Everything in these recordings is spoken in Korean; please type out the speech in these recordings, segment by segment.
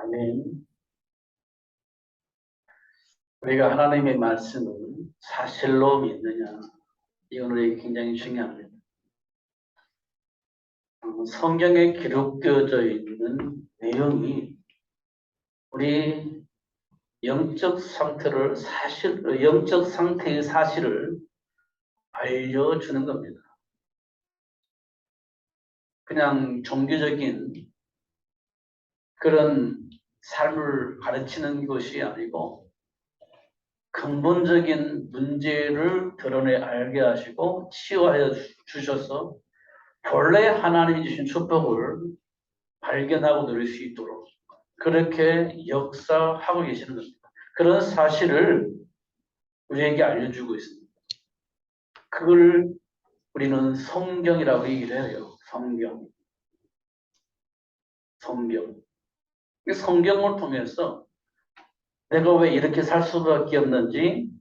아멘. 우리가 하나님의 말씀을 사실로 믿느냐, 이건 우리에게 굉장히 중요합니다. 성경에 기록되어져 있는 내용이 우리 영적 상태의 사실을 알려주는 겁니다. 그냥 종교적인 그런 삶을 가르치는 것이 아니고 근본적인 문제를 드러내 알게 하시고 치유하여 주셔서 본래 하나님이 주신 축복을 발견하고 누릴 수 있도록 그렇게 역사하고 계시는 겁니다. 그런 사실을 우리에게 알려주고 있습니다. 그걸 우리는 성경이라고 얘기를 해요. 성경. 성경을 통해서 내가 왜 이렇게 살 수밖에 없는지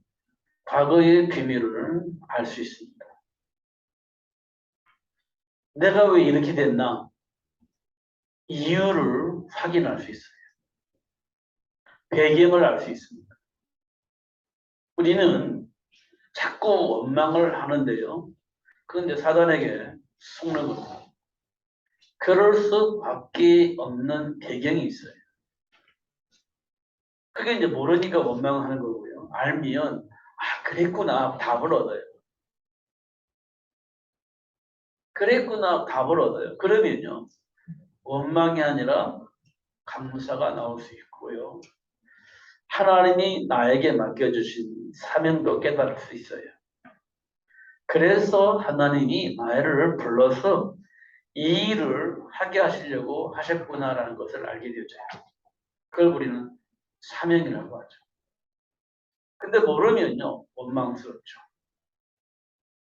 과거의 비밀을 알 수 있습니다. 내가 왜 이렇게 됐나? 이유를 확인할 수 있어요. 배경을 알 수 있습니다. 우리는 자꾸 원망을 하는데요. 그런데 사단에게 속는 겁니다. 그럴 수밖에 없는 배경이 있어요. 그게 이제 모르니까 원망하는 거고요. 알면 그랬구나 답을 얻어요. 그랬구나 답을 얻어요. 그러면요 원망이 아니라 감사가 나올 수 있고요. 하나님이 나에게 맡겨주신 사명도 깨달을 수 있어요. 그래서 하나님이 나를 불러서 이 일을 하게 하시려고 하셨구나라는 것을 알게 되어져요. 그걸 우리는 사명이라고 하죠. 근데 모르면요 원망스럽죠.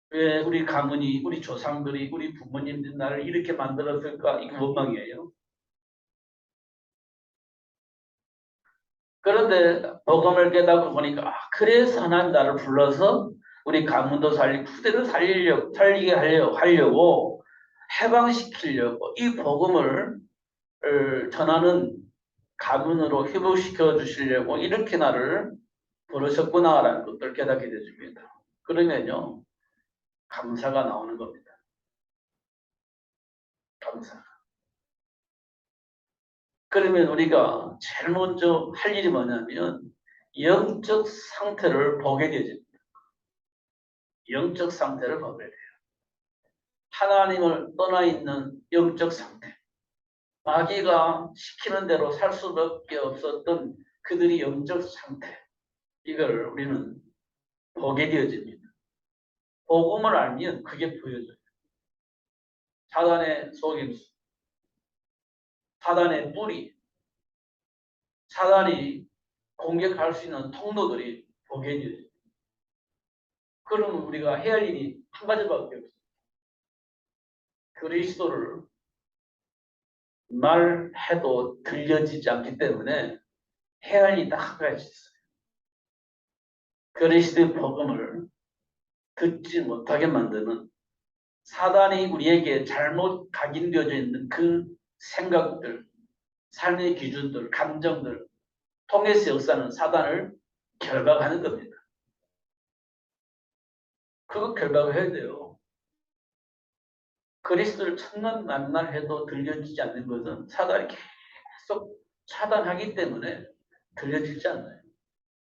왜 우리 가문이, 우리 조상들이, 우리 부모님들이 나를 이렇게 만들었을까? 이게 원망이에요. 그런데 복음을 깨닫고 보니까 그래서 하나님 나를 불러서 우리 가문도 살리고 후대를 살리게 하려고 해방시키려고 이 복음을 전하는 가문으로 회복시켜 주시려고 이렇게 나를 부르셨구나라는 것을 깨닫게 되줍니다. 그러면요 감사가 나오는 겁니다. 감사. 그러면 우리가 제일 먼저 할 일이 뭐냐면 영적 상태를 보게 되집니다. 영적 상태를 보게 돼요. 하나님을 떠나 있는 영적 상태. 마귀가 시키는 대로 살 수밖에 없었던 그들이 영적 상태. 이걸 우리는 보게 되어집니다. 복음을 알면 그게 보여져요. 사단의 속임수, 사단의 뿌리, 사단이 공격할 수 있는 통로들이 보게 되어집니다. 그러면 우리가 해야 할 일이 한 가지밖에 없어요. 그리스도를 말해도 들려지지 않기 때문에 해야 할 일이 딱 한 가지 있어요. 그리스도의 복음을 듣지 못하게 만드는 사단이 우리에게 잘못 각인되어져 있는 그 생각들, 삶의 기준들, 감정들 통해서 역사는 사단을 결박하는 겁니다. 그거 결박해야 돼요. 그리스도를 첫날 만날 해도 들려지지 않는 것은 사단이 계속 차단하기 때문에 들려지지 않아요.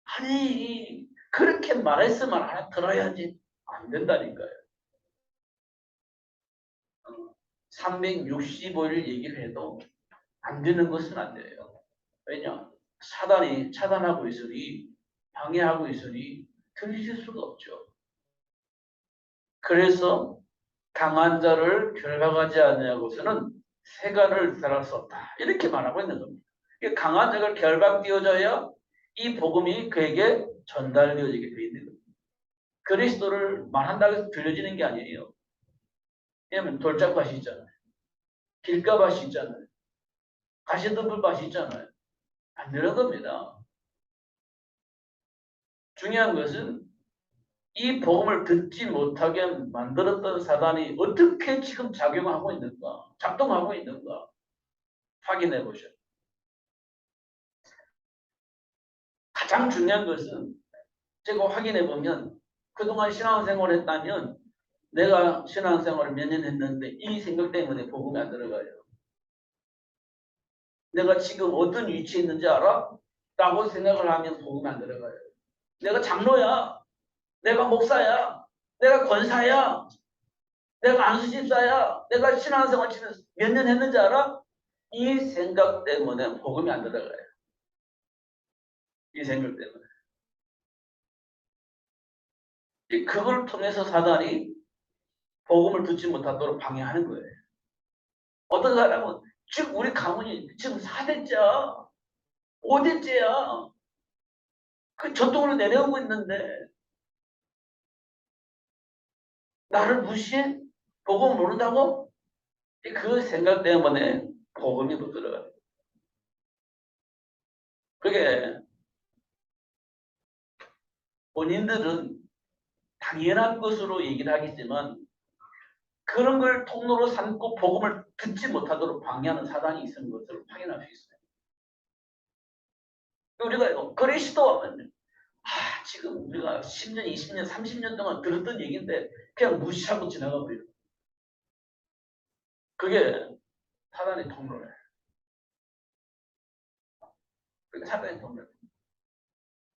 아니 그렇게 말했으면 알아들어야지. 안 된다니까요. 365일 얘기를 해도 안 되는 것은 안 돼요. 왜냐? 사단이 차단하고 있으니 방해하고 있으니 들리실 수가 없죠. 그래서 강한 자를 결박하지 않냐고서는 세간을 변할 수 없다. 이렇게 말하고 있는 겁니다. 강한 자가 결박되어져야 이 복음이 그에게 전달되어지게 되어 있는 겁니다. 그리스도를 말한다고 해서 들려지는 게 아니에요. 왜냐하면 돌짝밭이 있잖아요. 길가밭이 있잖아요. 가시덤불밭이 있잖아요. 안 되는 겁니다. 중요한 것은 이 복음을 듣지 못하게 만들었던 사단이 어떻게 지금 작용하고 있는가, 작동하고 있는가 확인해 보셔요. 가장 중요한 것은 제가 확인해 보면 그동안 신앙생활을 했다면 내가 신앙생활을 몇 년 했는데 이 생각 때문에 복음이 안 들어가요. 내가 지금 어떤 위치에 있는지 알아? 라고 생각을 하면 복음이 안 들어가요. 내가 장로야. 내가 목사야. 내가 권사야. 내가 안수집사야. 내가 신앙생활 몇 년 했는지 알아? 이 생각 때문에 복음이 안 들어가요. 이 생각 때문에. 그걸 통해서 사단이 복음을 듣지 못하도록 방해하는 거예요. 어떤 사람은 지금 우리 가문이 지금 4대째야. 5대째야. 그 저쪽으로 내려오고 있는데 나를 무시해? 복음 모른다고? 그 생각 때문에 복음이 못 들어가요. 그게 본인들은 당연한 것으로 얘기를 하겠지만 그런 걸 통로로 삼고 복음을 듣지 못하도록 방해하는 사단이 있는 것을 확인할 수 있어요. 우리가 그리스도하면 지금 우리가 10년, 20년, 30년 동안 들었던 얘기인데 그냥 무시하고 지나가 버려요. 그게 사단의 통로예요. 그게 사단의 통로예요.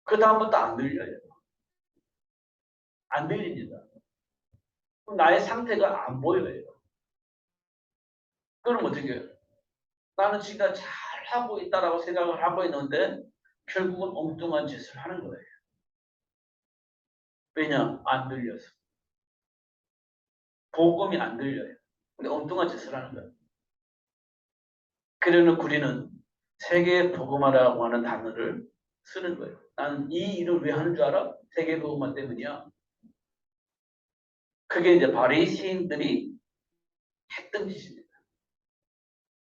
그 다음부터 안 들려요. 안 들립니다. 나의 상태가 안 보여요. 그럼 어떻게 해요? 나는 지금 잘 하고 있다라고 생각을 하고 있는데 결국은 엉뚱한 짓을 하는 거예요. 왜냐? 안 들려서. 복음이 안 들려요. 근데 엉뚱한 짓을 하는 거예요. 그러는 우리는 세계 복음화라고 하는 단어를 쓰는 거예요. 나는 이 일을 왜 하는 줄 알아? 세계 복음화 때문이야. 그게 이제 바리새인들이 했던 짓입니다.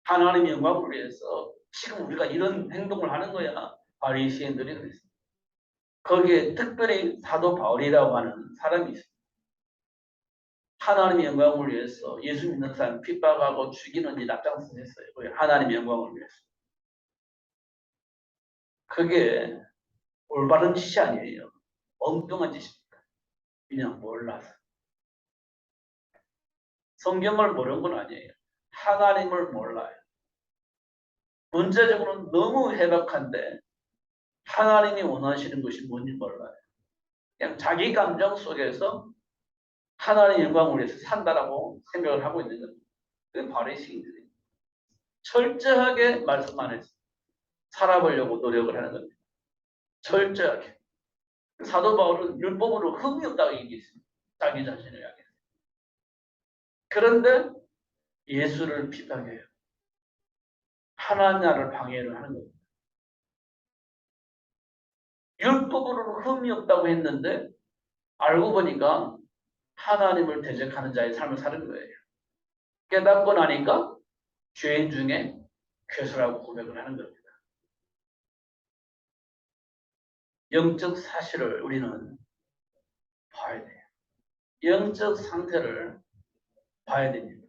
하나님의 영광을 위해서 지금 우리가 이런 행동을 하는 거야. 바리새인들이 그랬어요. 거기에 특별히 사도 바울이라고 하는 사람이 있어요. 하나님의 영광을 위해서 예수 믿는 사람 핍박하고 죽이는 일 앞장서셨어요. 하나님의 영광을 위해서. 그게 올바른 짓이 아니에요. 엉뚱한 짓입니다. 그냥 몰라서. 성경을 모르는 건 아니에요. 하나님을 몰라요. 문제적으로는 너무 해박한데 하나님이 원하시는 것이 뭔지 몰라요. 그냥 자기 감정 속에서 하나님의 영광을 위해서 산다라고 생각을 하고 있는 겁니다. 그게 바리새인들이 철저하게 말씀 안에서 살아보려고 노력을 하는 겁니다. 철저하게. 사도 바울은 율법으로 흠이 없다고 얘기했습니다. 자기 자신을 향해서. 그런데 예수를 비판해요. 하나님을 방해를 하는 겁니다. 율법으로 흠이 없다고 했는데 알고 보니까 하나님을 대적하는 자의 삶을 사는 거예요. 깨닫고 나니까 죄인 중에 괴수라고 고백을 하는 겁니다. 영적 사실을 우리는 봐야 돼요. 영적 상태를 봐야 됩니다.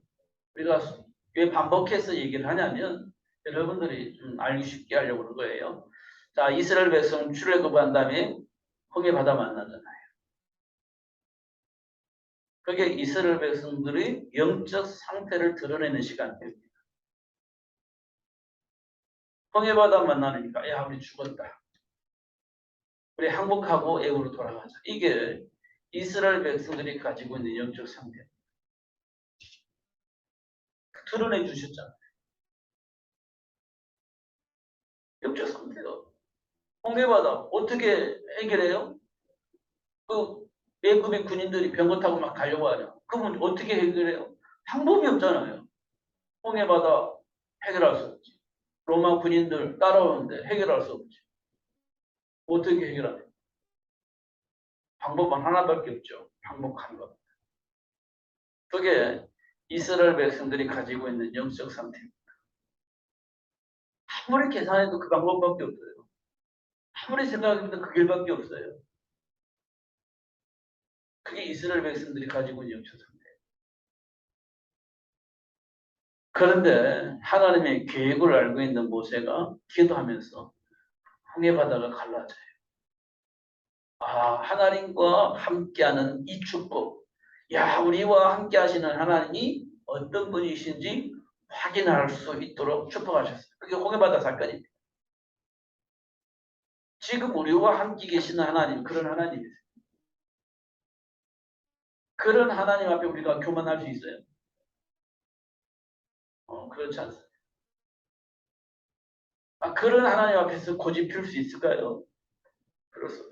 우리가 왜 반복해서 얘기를 하냐면 여러분들이 좀 알기 쉽게 하려고 그런 거예요. 자, 이스라엘 백성 출애굽한 다음에 홍해 바다 만나잖아요. 그게 이스라엘 백성들이 영적 상태를 드러내는 시간입니다. 홍해 바다 만나니까 야 우리 죽었다. 우리 항복하고 애굽으로 돌아가자. 이게 이스라엘 백성들이 가지고 있는 영적 상태. 드러내 주셨잖아요. 영적 상태가. 홍해바다 어떻게 해결해요? 그 애굽의 군인들이 병거 타고 막 가려고 하냐. 그러면 어떻게 해결해요? 방법이 없잖아요. 홍해바다 해결할 수 없지. 로마 군인들 따라오는데 해결할 수 없지. 어떻게 해결하냐. 방법은 하나밖에 없죠. 항복하는 것. 그게 이스라엘 백성들이 가지고 있는 영적 상태입니다. 아무리 계산해도 그 방법밖에 없어요. 아무리 생각해도 그 길밖에 없어요. 그게 이스라엘 백성들이 가지고 있는 영적 상태. 그런데 하나님의 계획을 알고 있는 모세가 기도하면서 홍해 바다가 갈라져요. 하나님과 함께하는 이 축복. 야, 우리와 함께 하시는 하나님이 어떤 분이신지 확인할 수 있도록 축복하셨어요. 그게 홍해바다 사건입니다. 지금 우리와 함께 계시는 하나님, 그런 하나님이세요. 그런 하나님 앞에 우리가 교만할 수 있어요? 그렇지 않습니다. 그런 하나님 앞에서 고집 필 수 있을까요? 그렇습니다.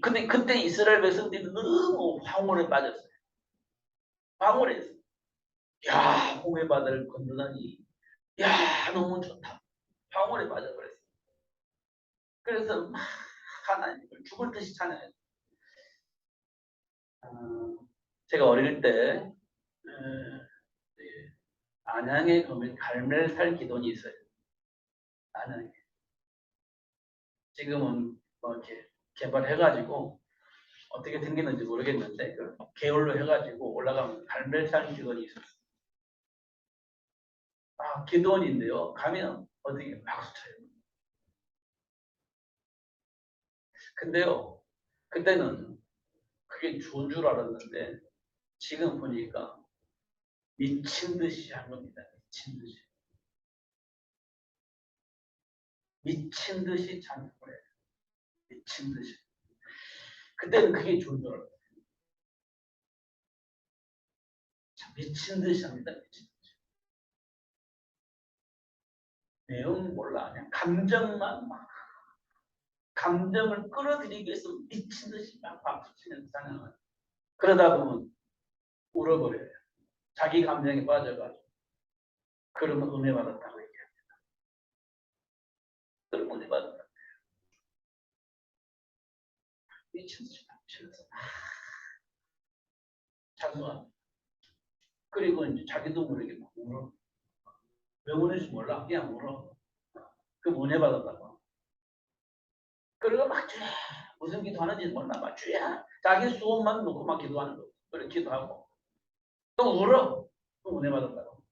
근데 그때 이스라엘 백성들이 너무 황홀에 빠졌어요. 황홀했어요. 야, 홍해바다를 건너다니. 야, 너무 좋다. 황홀에 빠져버렸어요. 그래서 막 하나님을 죽을 듯이 찬양했어요. 제가 어릴 때 안양에 가면 갈멜살 기도원이 있어요. 안양에. 지금은 뭐 이렇게 개발해가지고 어떻게 생겼는지 모르겠는데 그 개울로 해가지고 올라가면 갈멜산 기도원이 있었어요. 기도원인데요. 가면 어떻게 박수 쳐요. 근데요, 그때는 그게 좋은 줄 알았는데 지금 보니까 미친 듯이 한 겁니다. 미친 듯이. 미친 듯이 찬양을 해요. 미친 듯이. 그때는 그게 좋은 줄 알았어요. 미친 듯이 합니다. 미친 듯이. 내용은 몰라. 그냥 감정만 막 감정을 끌어들이기 위해서 미친 듯이 막 박수치는 찬양을. 그러다 보면 울어버려요. 자기 감정에 빠져가지고. 그러면 은혜 받았다고 얘기합니다. 그러면 은혜 받았다. 미친 듯이 박수치면서 찬송합니다. 그리고 이제 자기도 모르게 막 울어. 왜 우는지 몰라. 그냥 울어. 그럼 은혜 받았다고. 그리고 막 주야 무슨 기도하는지 몰라. 막 주야 자기 수업만 놓고 막 기도하는 거. 그래 기도하고 또 울어. 또 은혜 받았다고.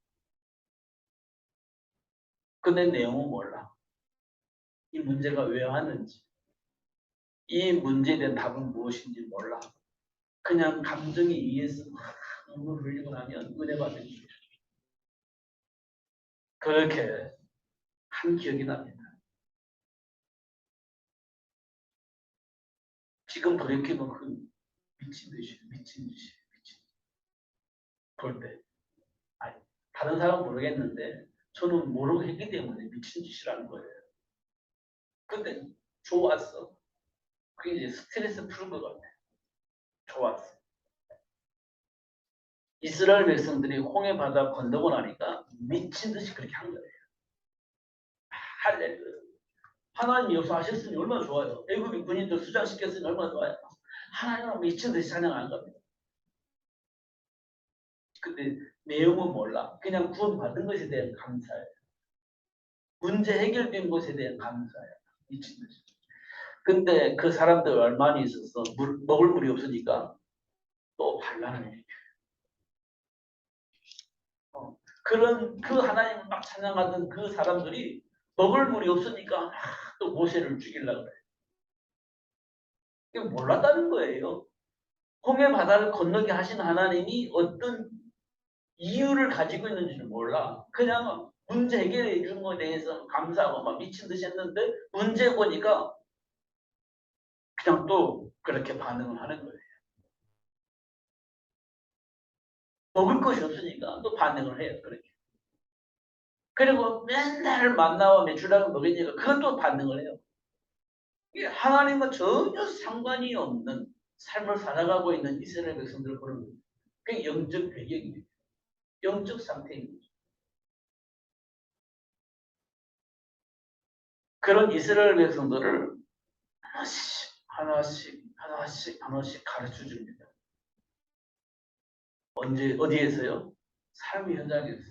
근데 내용은 몰라. 이 문제가 왜 왔는지. 이 문제에 대한 답은 무엇인지 몰라. 그냥 감정에 의해서 막 눈물 흘리고 나면 은혜 받는 거예요. 그렇게 한 기억이 납니다. 지금 그렇게 보면 미친 듯이 미친 듯이 미친 볼 때. 아니, 다른 사람은 모르겠는데 저는 모르고 했기 때문에 미친 짓이라는 거예요. 근데 좋았어. 그게 이제 스트레스 푸는 것 같아. 좋았어. 이스라엘 백성들이 홍해 바다 건너고 나니까 미친 듯이 그렇게 한 거예요. 할렐루야. 하나님이 여기서 하셨으니 얼마나 좋아요. 애굽이 군인들 수장시켰으니 얼마나 좋아요. 하나님은 미친 듯이 찬양하는 겁니다. 근데 내용은 몰라. 그냥 구원받은 것에 대한 감사예요. 문제 해결된 것에 대한 감사예요. 미친 듯이. 근데 그 사람들 얼마나 있었어. 먹을 물이 없으니까 또 반란을 일으켜. 그런 그 하나님을 막 찬양하던 그 사람들이 먹을 물이 없으니까 또 모세를 죽이려고 그래. 이게 몰랐다는 거예요. 홍해 바다를 건너게 하신 하나님이 어떤 이유를 가지고 있는지를 몰라. 그냥 문제 해결해 준 거에 대해서 감사하고 막 미친 듯이 했는데 문제 보니까 그냥 또 그렇게 반응을 하는 거예요. 먹을 것이 없으니까 또 반응을 해요. 그렇게. 그리고 맨날 만나와 메추라고 먹으니까 그것도 반응을 해요. 이게 하나님과 전혀 상관이 없는 삶을 살아가고 있는 이스라엘 백성들을 보는 거예요. 그게 영적 배경입니다. 영적 상태입니다. 그런 이스라엘 백성들을 하나씩 가르쳐 줍니다. 어디에서요? 삶의 현장에서,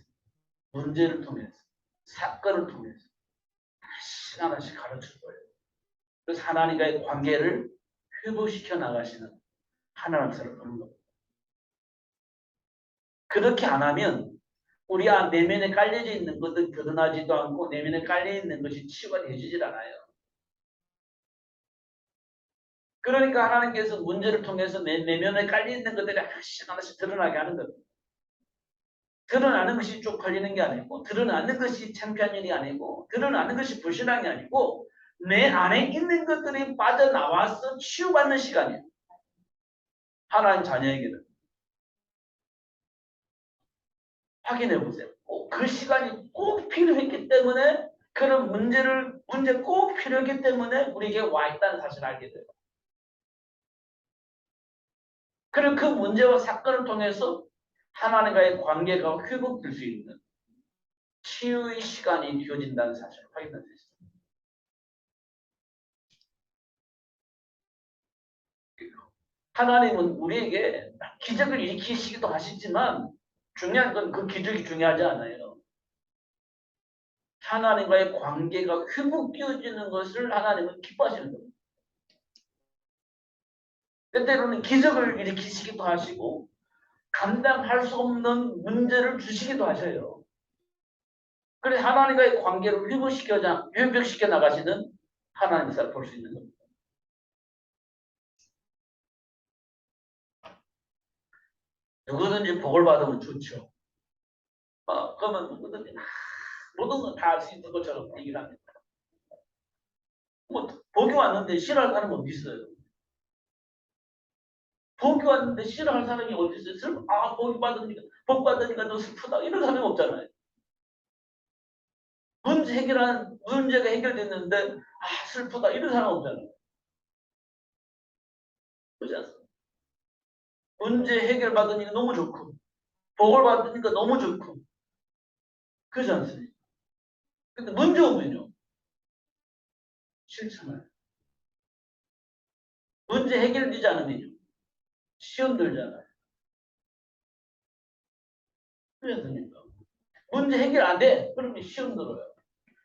문제를 통해서, 사건을 통해서 하나씩 가르쳐 줘요. 그래서 하나님과의 관계를 회복시켜 나가시는 하나님처럼 보는 겁니다. 그렇게 안 하면 우리 내면에 깔려져 있는 것은 드러나지도 않고 내면에 깔려 있는 것이 치유가 되지질 않아요. 그러니까 하나님께서 문제를 통해서 내면에 깔려 있는 것들이 하나씩 하나씩 드러나게 하는 겁니다. 드러나는 것이 쪽팔리는 게 아니고, 드러나는 것이 창피한 일이 아니고, 드러나는 것이 불신앙이 아니고, 내 안에 있는 것들이 빠져나와서 치유받는 시간이에요. 하나님 자녀에게는. 확인해 보세요. 그 시간이 꼭 필요했기 때문에, 그런 문제 꼭 필요했기 때문에 우리에게 와 있다는 사실을 알게 돼요. 그리고 그 문제와 사건을 통해서 하나님과의 관계가 회복될 수 있는 치유의 시간이 주어진다는 사실을 확인할 수 있습니다. 하나님은 우리에게 기적을 일으키시기도 하시지만 중요한 건 그 기적이 중요하지 않아요. 하나님과의 관계가 회복되어지는 것을 하나님은 기뻐하시는 겁니다. 때때로는 기적을 일으키시기도 하시고 감당할 수 없는 문제를 주시기도 하셔요. 그래서 하나님과의 관계를 회복시켜 나가시는 하나님을 볼 수 있는 겁니다. 누구든지 복을 받으면 좋죠. 그러면 누구든지 모든 건 다 할 수 있는 것처럼 얘기를 합니다. 뭐 복이 왔는데 싫어할 사람이 어디 있어요? 복이 왔는데 싫어할 사람이 어디 있어요? 복 받으니까 너 슬프다 이런 사람이 없잖아요. 문제가 해결됐는데 슬프다 이런 사람 없잖아요. 그렇지 않습니까? 문제 해결 받으니까 너무 좋고 복을 받으니까 너무 좋고 그렇지 않습니까? 근데 문제 오면요 싫잖아요. 문제 해결되지 않으면요 시험 들잖아요. 그렇지 않습니까? 문제 해결 안 돼. 그러면 시험 들어요.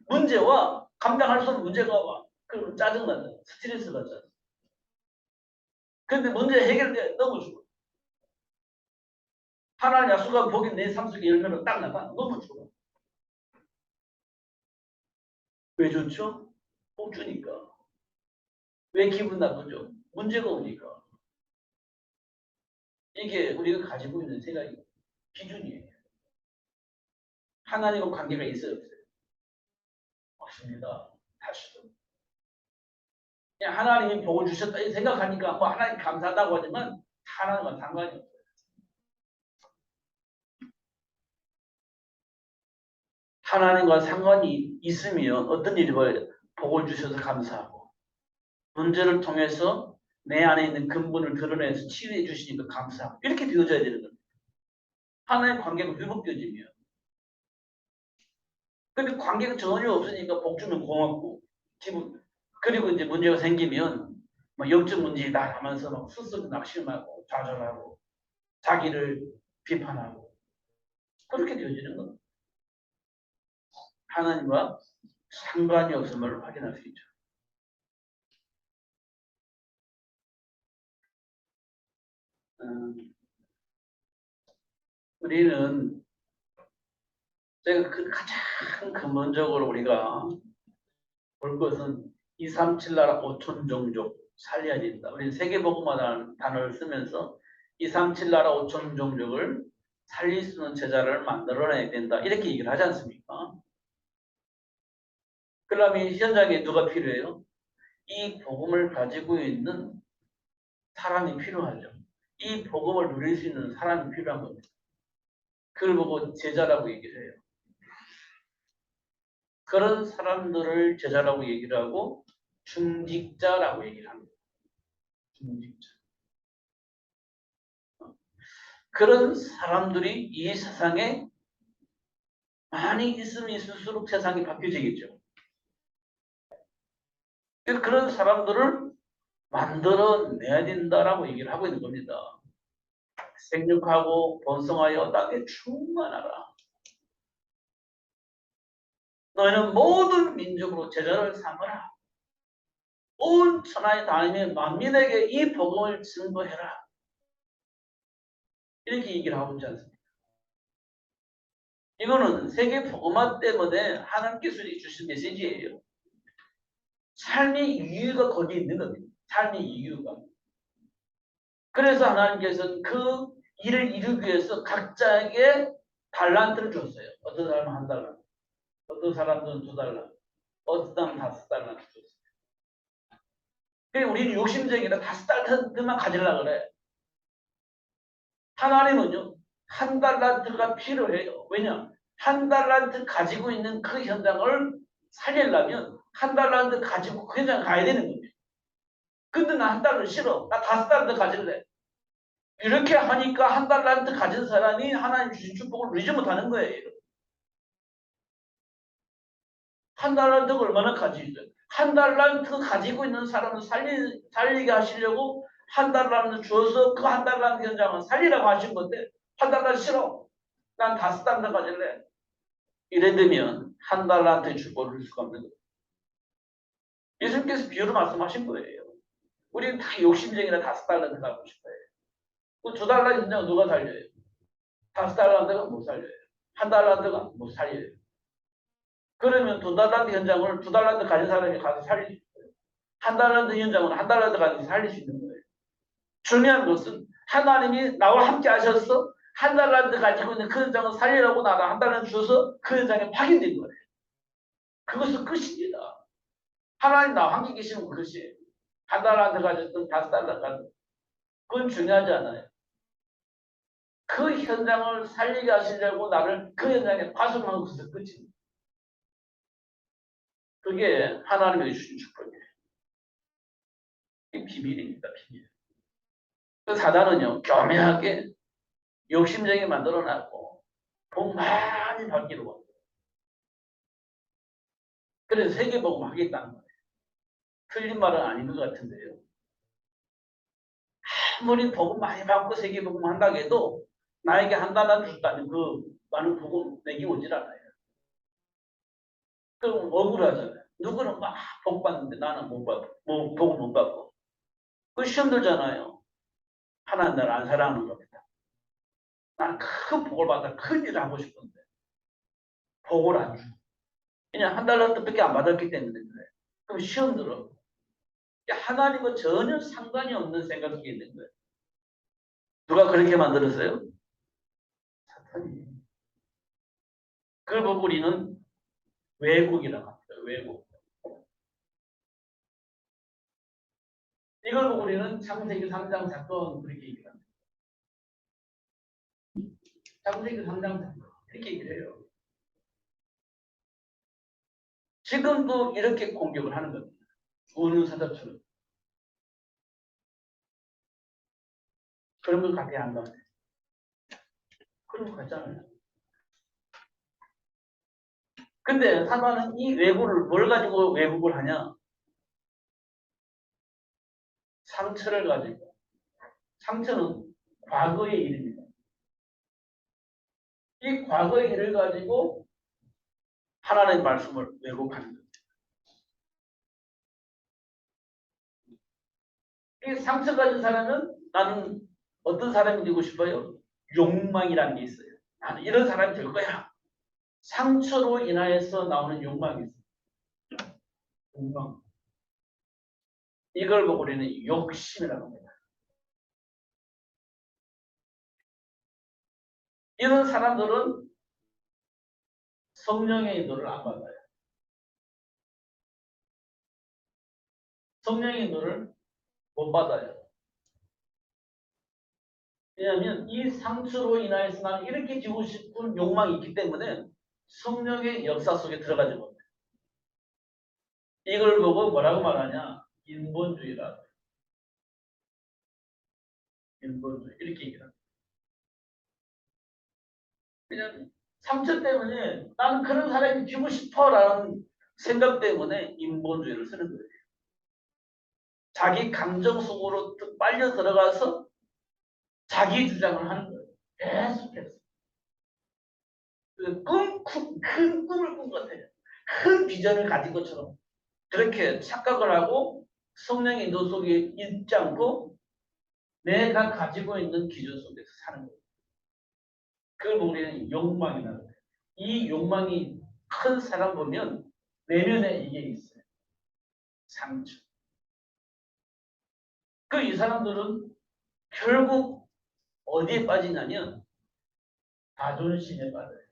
문제와 감당할 수 없는 문제가 와. 그러면 짜증나잖아요. 스트레스 받잖아요. 근데 문제 해결돼 너무 좋아. 하나님 약속한 복이 내 삶 속에 열매로 딱 나가 너무 좋아. 왜 좋죠? 복 주니까. 왜 기분 나쁘죠? 문제가 오니까. 이게 우리가 가지고 있는 생각이 기준이에요. 하나님과 관계가 있어요, 없어요? 맞습니다. 다시도. 그냥 하나님이 복을 주셨다 생각하니까 뭐 하나님 감사하다고 하지만 하나님과 상관이 없어요. 하나님과 상관이 있으면 어떤 일이 벌어요? 복을 주셔서 감사하고 문제를 통해서 내 안에 있는 근본을 드러내서 치유해 주시니까 감사하고 이렇게 되어져야 되는 겁니다. 하나의 관계가 회복되어지면 근데 관계가 전혀 없으니까 복 주면 고맙고 기분 그리고 이제 문제가 생기면 뭐 영적 문제다 하면서 막 스스로 낙심하고 좌절하고 자기를 비판하고 그렇게 되어지는 겁니다. 하나님과 상관이 없음을 확인할 수 있죠. 우리는 제가 가장 근본적으로 우리가 볼 것은 237 나라 5천 종족 살려야 된다. 우리는 세계복음화라는 단어를 쓰면서 237 나라 5천 종족을 살릴 수 있는 제자를 만들어내야 된다. 이렇게 얘기를 하지 않습니까? 그러면 현장에 누가 필요해요? 이 복음을 가지고 있는 사람이 필요하죠. 이 복음을 누릴 수 있는 사람이 필요한 겁니다. 그걸 보고 제자라고 얘기를 해요. 그런 사람들을 제자라고 얘기를 하고 중직자라고 얘기를 합니다. 중직자. 그런 사람들이 이 세상에 많이 있으면 있을수록 세상이 바뀌어지겠죠. 그런 사람들을 만들어내야 된다라고 얘기를 하고 있는 겁니다. 생육하고 번성하여 땅에 충만하라. 너희는 모든 민족으로 제자를 삼으라. 온 천하에 다니며 만민에게 이 복음을 증거해라. 이렇게 얘기를 하고 있지 않습니까? 이거는 세계 복음화 때문에 하나님께서 주신 메시지예요. 삶의 이유가 거기 있는 겁니다. 삶의 이유가. 그래서 하나님께서는 그 일을 이루기 위해서 각자에게 달란트를 줬어요. 어떤 사람은 한 달란트, 어떤 사람들은 두 달란트, 어떤 사람은 다섯 달란트 줬어요. 그래서 우리는 욕심쟁이라 다섯 달란트만 가지려고 그래. 하나님은요, 한 달란트가 필요해요. 왜냐? 한 달란트 가지고 있는 그 현장을 살리려면 한 달란트 가지고 그 현장 가야 되는 겁니다. 근데 나 한 달란트 싫어. 나 다섯 달란트 가질래. 이렇게 하니까 한 달란트 가진 사람이 하나님 주신 축복을 누리지 못하는 거예요. 한 달란트가 얼마나 가지고 있어요? 한 달란트 가지고 있는 사람을 살리게 하시려고 한 달란트 주어서 그 한 달란트 현장을 살리라고 하신 건데 한 달란트 싫어. 난 다섯 달란트 가질래. 이래 되면 한 달란트의 축복을 누릴 수가 없는 거예요. 예수님께서 비유로 말씀하신 거예요. 우리는 다 욕심쟁이라 다섯 달란트 갖고 싶어요. 그 두 달란트 현장은 누가 살려요? 다섯 달란트가 못 살려요. 한 달란트가 못 살려요. 그러면 두 달란트 현장을 두 달란트 가진 사람이 가서 살릴 수 있어요. 한 달란트 현장은 한 달란트 가서 살릴 수 있는 거예요. 중요한 것은 하나님이 나와 함께 하셔서 한 달란트 가지고 있는 그 현장을 살리라고 나라 한 달란트 줘서 그 현장에 파견된 거예요. 그것은 끝입니다. 하나님 나와 함께 계시는 그것이에요. 한 달란트 가졌든 다섯 달란트 가졌든 그건 중요하지 않아요. 그 현장을 살리게 하시려고 나를 그 현장에 파송한 것은 끝입니다. 그게 하나님의 주신 축복이에요. 이 비밀입니다. 비밀. 그 사단은요, 교묘하게 욕심쟁이 만들어놨고, 복 많이 받기로 합니다. 그래서 세계복음 하겠다는 거예요. 틀린 말은 아닌 것 같은데요. 아무리 복음 많이 받고 세계복음 한다고 해도, 나에게 한 달만 줬다면 그 많은 복음 내게 오질 않아요. 그럼 억울하잖아요. 누구는 막 복 받는데 나는 못 받고, 뭐 복을 못 받고. 그 시험 들잖아요. 하나님 나를 안 사랑하는 겁니다. 나는 큰 복을 받아 큰 일을 하고 싶은데, 복을 안 줘. 그냥 한 달란트밖에 안 받았기 때문에 그래. 그럼 시험 들어. 하나님과 전혀 상관이 없는 생각이 있는 거예요. 누가 그렇게 만들었어요? 사탄이. 그걸 보고 우리는 왜곡이라고 합니다. 왜곡. 이걸 보고 우리는 창세기 3장 사건 그렇게 얘기합니다. 창세기 3장 사건 그렇게 얘기를 해요. 지금도 이렇게 공격을 하는 겁니다. 우는 사자처럼. 그런 걸 갖게 한다. 그런 거 같잖아요. 근데 사단은 이 왜곡을 뭘 가지고 왜곡을 하냐? 상처를 가지고. 상처는 과거의 일입니다. 이 과거의 일을 가지고 하나님의 말씀을 왜곡하는 거예요. 이 상처 가진 사람은 나는 어떤 사람이 되고 싶어요? 욕망이라는 게 있어요. 나는 이런 사람이 될 거야. 상처로 인하여서 나오는 욕망이 있어요. 욕망. 이걸 보고 우리는 욕심이라고 합니다. 이런 사람들은 성령의 인도를 안 받아요. 성령의 인도를 못 받아요. 왜냐하면 이 상처로 인하여서 나는 이렇게 되고 싶은 욕망이 있기 때문에 성령의 역사 속에 들어가지 못해요. 이걸 보고 뭐라고 말하냐? 인본주의라. 인본주의. 이렇게 얘기를 합니다. 그냥 상처 때문에 나는 그런 사람이 되고 싶어라는 생각 때문에 인본주의를 쓰는 거예요. 자기 감정 속으로 빨려 들어가서 자기 주장을 하는 거예요. 계속해서. 큰 꿈을 꾼 것 같아요. 큰 비전을 가진 것처럼 그렇게 착각을 하고 성령의 인도 속에 있지 않고 내가 가지고 있는 기준 속에서 사는 거예요. 그걸 우리는 욕망이라고 해요. 이 욕망이 큰 사람 보면 내면에 이게 있어요. 상처. 그 이 사람들은 결국 어디에 빠지냐면 자존심에 빠져요.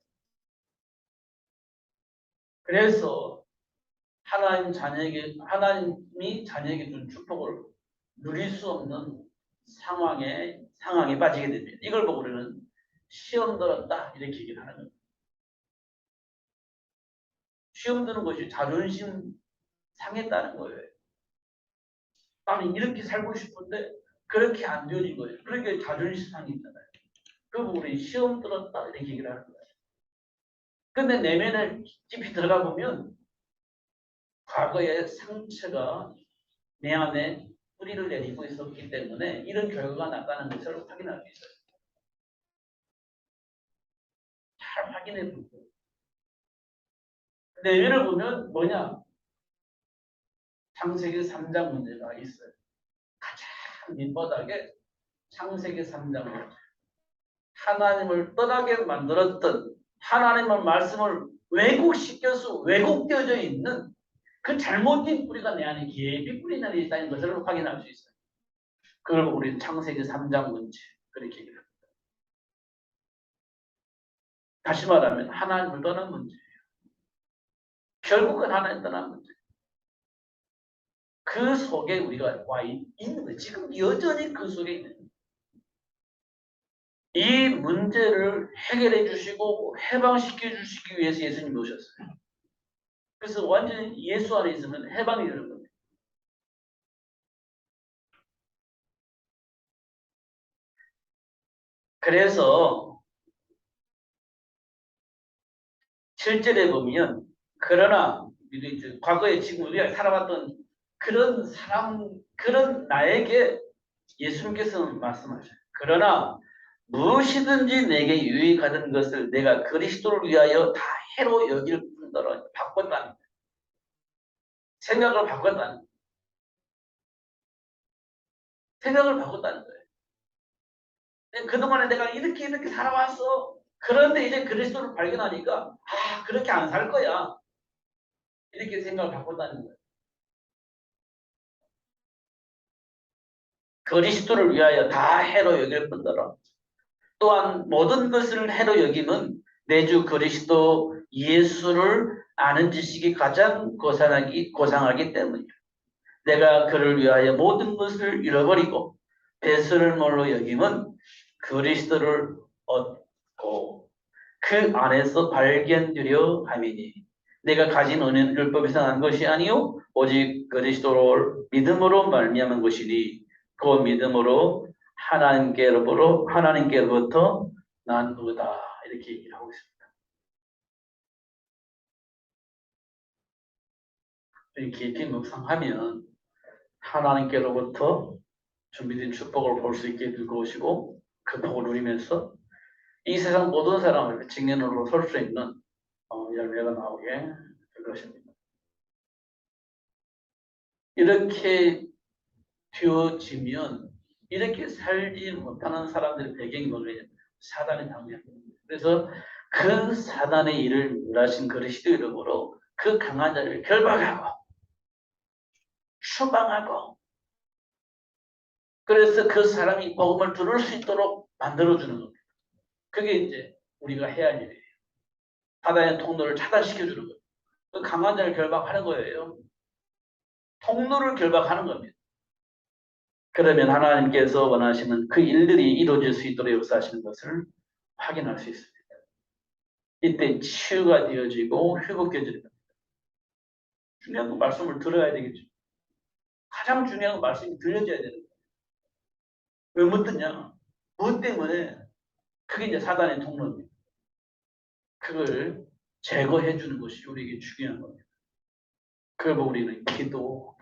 그래서 하나님이 자녀에게 준 축복을 누릴 수 없는 상황에 빠지게 됩니다. 이걸 보고 우리는 시험 들었다 이렇게 얘기를 하는 겁니다. 시험 드는 것이 자존심 상했다는 거예요. 나는 이렇게 살고 싶은데 그렇게 안 되어진 거예요. 그러니까 자존심 상했잖아요. 그리고 우리 시험 들었다 이렇게 얘기를 하는 거예요. 근데 내면에 깊이 들어가 보면 과거의 상처가 내 안에 뿌리를 내리고 있었기 때문에 이런 결과가 났다는 것을 확인할 수 있어요. 잘 확인해 보고 내면을 보면 뭐냐? 창세기 3장 문제가 있어요. 가장 밑바닥에 창세기 3장 문제. 하나님을 떠나게 만들었던 하나님의 말씀을 왜곡시켜서 왜곡되어져 있는 그 잘못된 뿌리가 내 안에 깊이 뿌리 내려 있다는 것을 확인할 수 있어요. 그걸 우리는 창세기 3장 문제 그렇게 얘기를 합니다. 다시 말하면 하나님을 떠난 문제. 결국은 하나님 떠난 문제. 그 속에 우리가 와 있는 거예요. 지금 여전히 그 속에 있는 거예요. 이 문제를 해결해 주시고 해방시켜 주시기 위해서 예수님이 오셨어요. 그래서 완전히 예수 안에 있으면 해방이 되는 겁니다. 그래서 7절에 보면 그러나 과거에 지금 우리가 살아왔던 그런 사람 그런 나에게 예수님께서는 말씀하셔요. 그러나 무엇이든지 내게 유익하는 것을 내가 그리스도를 위하여 다 해로 여길 뿐더러 바꿨다는 거예요. 생각을 바꿨다는 거예요. 생각을 바꿨다는 거예요. 그동안에 내가 이렇게 살아왔어. 그런데 이제 그리스도를 발견하니까 그렇게 안 살 거야. 이렇게 생각을 바꿨다는 거예요. 그리스도를 위하여 다 해로 여길 뿐더러 또한 모든 것을 해로 여김은 내 주 그리스도 예수를 아는 지식이 가장 고상하기 때문이야. 내가 그를 위하여 모든 것을 잃어버리고 배설을 몰로 여김은 그리스도를 얻고 그 안에서 발견되려 함이니 내가 가진 은혜는 율법에서 난 것이 아니요 오직 그리스도를 믿음으로 말미암은 것이니 그 믿음으로 하나님께로부터 난 거다 이렇게 얘기를 하고 있습니다. 이렇게 묵상하면 하나님께로부터 준비된 축복을 볼 수 있게 될 것이고 그 복을 누리면서 이 세상 모든 사람을 증인으로 설 수 있는 열매가 나오게 될 것입니다. 이렇게 되어지면 이렇게 살지 못하는 사람들의 배경이 뭐냐면 사단의 당면입니다. 그래서 그 사단의 일을 멸하신 그리스도 이름으로 그 강한 자를 결박하고 추방하고 그래서 그 사람이 복음을 들을 수 있도록 만들어주는 겁니다. 그게 이제 우리가 해야 할 일이에요. 사단의 통로를 차단시켜주는 거예요. 그 강한 자를 결박하는 거예요. 통로를 결박하는 겁니다. 그러면 하나님께서 원하시는 그 일들이 이루어질 수 있도록 역사하시는 것을 확인할 수 있습니다. 이때 치유가 되어지고 회복되어지는 겁니다. 중요한 건 말씀을 들어야 되겠죠. 가장 중요한 건 말씀이 들려져야 되는 거예요. 왜 못 듣냐? 무엇 때문에? 그게 이제 사단의 통로입니다. 그걸 제거해 주는 것이 우리에게 중요한 겁니다. 그걸 보고 우리는 기도,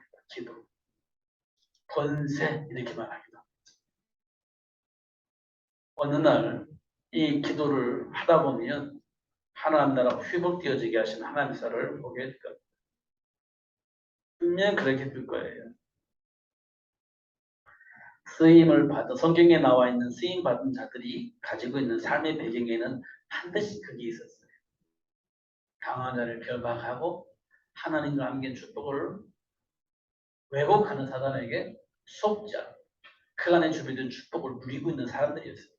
권세 이렇게 말합니다. 어느 날 이 기도를 하다 보면 하나님 나라 회복되어지게 하신 하나님의 사를 보게 될 겁니다. 분명 그렇게 될 거예요. 쓰임을 받은 성경에 나와 있는 쓰임 받은 자들이 가지고 있는 삶의 배경에는 반드시 그게 있었어요. 강한 자를 결박하고 하나님과 함께 축복을 왜곡하는 사단에게 속지 않고 그간의 준비된 축복을 누리고 있는 사람들이었어요.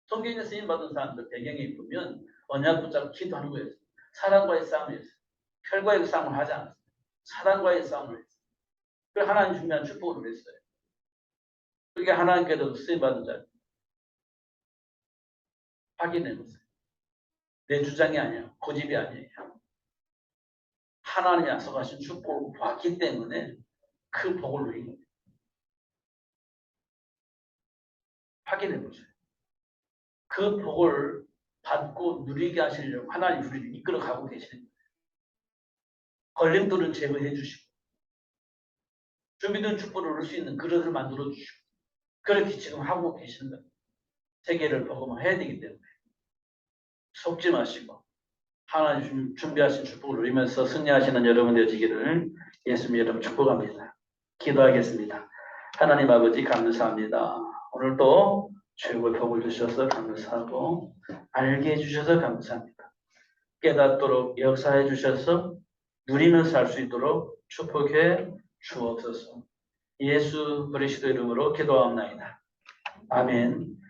성경에 쓰임받은 사람들 배경에 보면 언약 붙잡고 기도하는 거였어요. 사단과의 싸움이었어요. 혈과의 싸움을 하지 않았어요. 사단과의 싸움을 했어요. 그래서 하나님 준비한 축복을 누렸어요. 그게 하나님께도 쓰임받은 자 확인해 보세요. 내 주장이 아니야. 고집이 아니에요. 하나님이 약속하신 축복을 봤기 때문에 그 복을 누린 거예요. 확인해 보세요. 그 복을 받고 누리게 하시려고 하나님 우리를 이끌어 가고 계시는 거예요. 걸림돌은 제거해 주시고 준비된 축복을 얻을 수 있는 그릇을 만들어 주시고 그렇게 지금 하고 계시는 거예요. 세계를 복음화해야 되기 때문에 속지 마시고 하나님 준비하신 축복을 누리면서 승리하시는 여러분 되시기를 예수님 이름 축복합니다. 기도하겠습니다. 하나님 아버지 감사합니다. 오늘도 최고의 복을 주셔서 감사하고 알게 해주셔서 감사합니다. 깨닫도록 역사해 주셔서 누리면서 살 수 있도록 축복해 주옵소서. 예수 그리스도 이름으로 기도합나이다. 아멘.